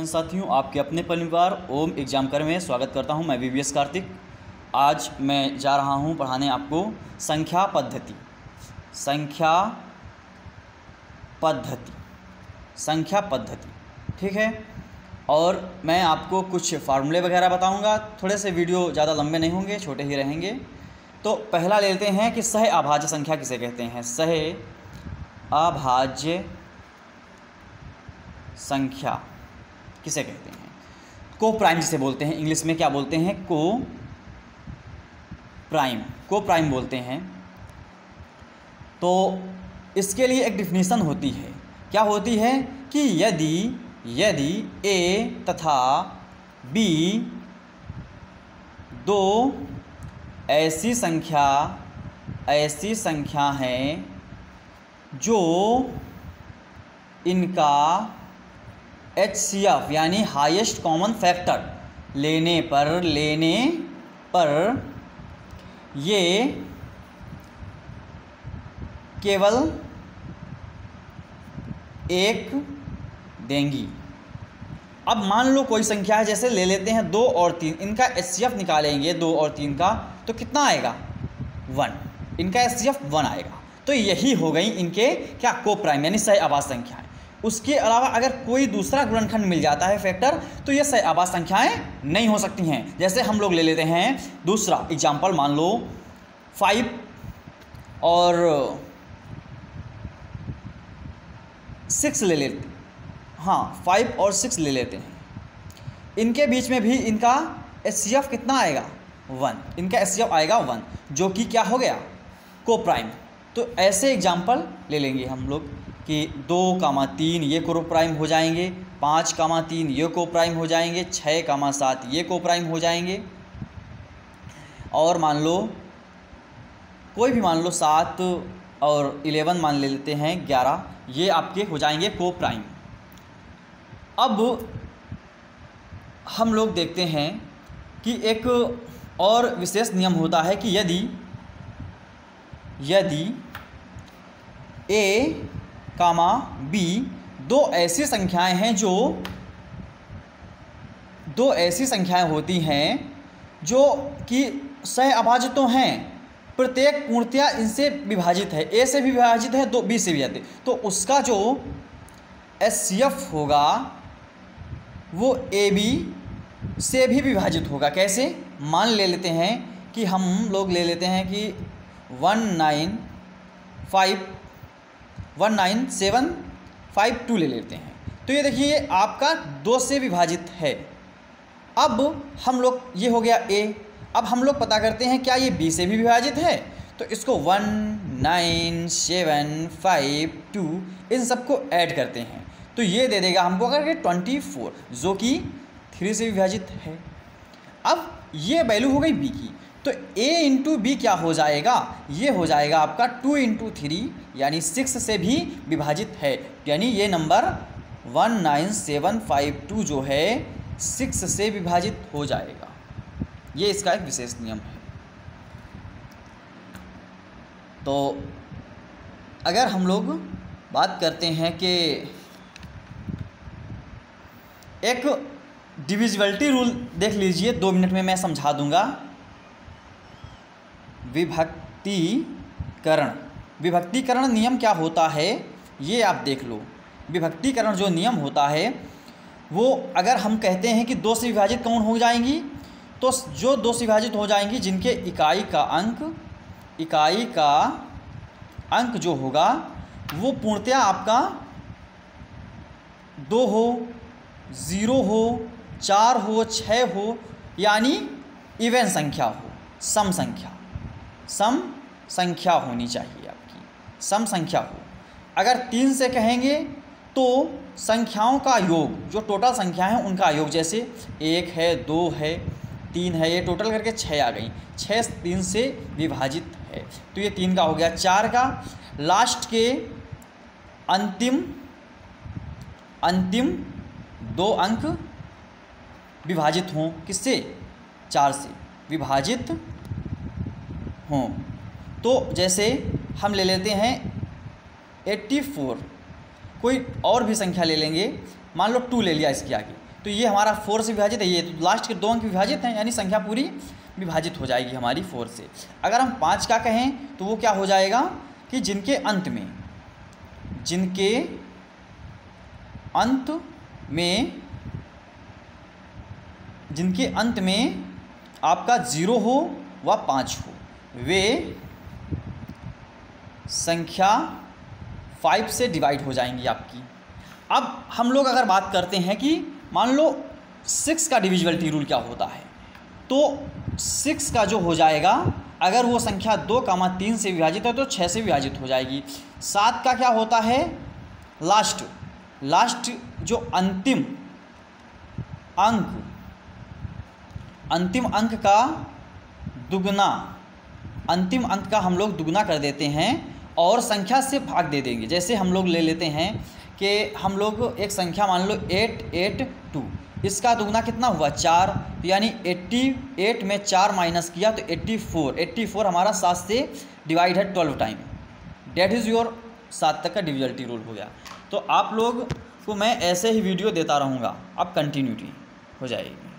साथियों, आपके अपने परिवार ओम एग्जामकर में स्वागत करता हूं। मैं वीवीएस कार्तिक। आज मैं जा रहा हूं पढ़ाने आपको संख्या पद्धति ठीक है। और मैं आपको कुछ फार्मूले वगैरह बताऊंगा। थोड़े से वीडियो ज़्यादा लंबे नहीं होंगे, छोटे ही रहेंगे। तो पहला ले लेते हैं कि सह अभाज्य संख्या किसे कहते हैं। सह अभाज्य संख्या किसे कहते हैं? को प्राइम जिसे बोलते हैं, इंग्लिश में क्या बोलते हैं? को प्राइम बोलते हैं। तो इसके लिए एक डिफिनीशन होती है। क्या होती है कि यदि ए तथा बी दो ऐसी संख्या हैं जो इनका HCF यानी हाईएस्ट कॉमन फैक्टर लेने पर ये केवल एक देंगी। अब मान लो कोई संख्या है, जैसे ले लेते हैं 2 और 3, इनका HCF निकालेंगे 2 और 3 का, तो कितना आएगा? 1। इनका HCF 1 आएगा। तो यही हो गई इनके क्या? को प्राइम यानी सह आभाज्य संख्याएं। उसके अलावा अगर कोई दूसरा गुणनखंड मिल जाता है फैक्टर, तो ये सह आभाज्य संख्याएं नहीं हो सकती हैं। जैसे हम लोग ले लेते हैं दूसरा एग्जाम्पल, मान लो 5 और 6 ले लेते। हाँ, 5 और 6 ले लेते हैं। इनके बीच में भी इनका HCF कितना आएगा? 1। इनका HCF आएगा 1, जो कि क्या हो गया? को प्राइम। तो ऐसे एग्जाम्पल ले लेंगे हम लोग कि 2,3 ये को प्राइम हो जाएंगे, 5,3 ये को प्राइम हो जाएंगे, 6,7 ये को प्राइम हो जाएंगे। और मान लो कोई भी, मान लो 7 और 11 मान ले लेते हैं, 11 ये आपके हो जाएंगे को प्राइम। अब हम लोग देखते हैं कि एक और विशेष नियम होता है कि यदि A, B दो ऐसी संख्याएं हैं दो ऐसी संख्याएं होती हैं जो कि सह अभाज्य तो हैं, प्रत्येक पूर्णतया इनसे विभाजित है। A से भी विभाजित है, B से भी विभाजित है। तो उसका जो HCF होगा वो AB से भी विभाजित होगा। कैसे? मान ले लेते हैं कि हम लोग ले लेते हैं कि 19752 ले लेते हैं। तो ये देखिए आपका 2 से विभाजित है। अब हम लोग, ये हो गया A। अब हम लोग पता करते हैं क्या ये B से भी विभाजित है। तो इसको 19752 इन सबको ऐड करते हैं, तो ये दे देगा हमको अगर 24, जो कि 3 से विभाजित है। अब ये वैल्यू हो गई B की। तो A इंटू B क्या हो जाएगा? ये हो जाएगा आपका 2 इंटू 3 यानी 6 से भी विभाजित है। यानी ये नंबर 19752 जो है 6 से विभाजित हो जाएगा। ये इसका एक विशेष नियम है। तो अगर हम लोग बात करते हैं कि एक डिविजिबिलिटी रूल देख लीजिए, 2 मिनट में मैं समझा दूंगा। विभक्तीकरण नियम क्या होता है ये आप देख लो। विभक्तीकरण जो नियम होता है वो, अगर हम कहते हैं कि 2 से विभाजित कौन हो जाएंगी, तो जो 2 से विभाजित हो जाएंगी जिनके इकाई का अंक जो होगा वो पूर्णतया आपका 2 हो, 0 हो, 4 हो, 6 हो, यानी इवन संख्या हो, सम संख्या होनी चाहिए आपकी, सम संख्या हो। अगर 3 से कहेंगे तो संख्याओं का योग, जो टोटल संख्या है उनका योग, जैसे 1 है, 2 है, 3 है, ये टोटल करके 6 आ गई। 6 3 से विभाजित है, तो ये 3 का हो गया। 4 का लास्ट के अंतिम 2 अंक विभाजित हों, किससे? 4 से विभाजित हों। तो जैसे हम ले लेते हैं 84, कोई और भी संख्या ले लेंगे, मान लो 2 ले लिया इसके आगे, तो ये हमारा 4 से विभाजित है, ये तो लास्ट के 2 अंक विभाजित हैं, यानी संख्या पूरी विभाजित हो जाएगी हमारी 4 से। अगर हम 5 का कहें तो वो क्या हो जाएगा कि जिनके अंत में आपका 0 हो व 5 हो, वे संख्या 5 से डिवाइड हो जाएंगी आपकी। अब हम लोग अगर बात करते हैं कि मान लो 6 का डिविजिबिलिटी रूल क्या होता है, तो 6 का जो हो जाएगा, अगर वो संख्या 2, 3 से विभाजित है तो 6 से विभाजित हो जाएगी। 7 का क्या होता है, लास्ट जो अंतिम अंक का दुगना, अंतिम अंक का हम लोग दुगना कर देते हैं और संख्या से भाग दे देंगे। जैसे हम लोग ले लेते हैं कि हम लोग एक संख्या मान लो 882, इसका दुगना कितना हुआ 4, तो यानी 88 में 4 माइनस किया तो 84 हमारा 7 से डिवाइड है 12 टाइम। डेट इज़ योर 7 तक का डिविजिबिलिटी रूल हो गया। तो आप लोग को मैं ऐसे ही वीडियो देता रहूँगा, अब कंटिन्यूटी हो जाएगी।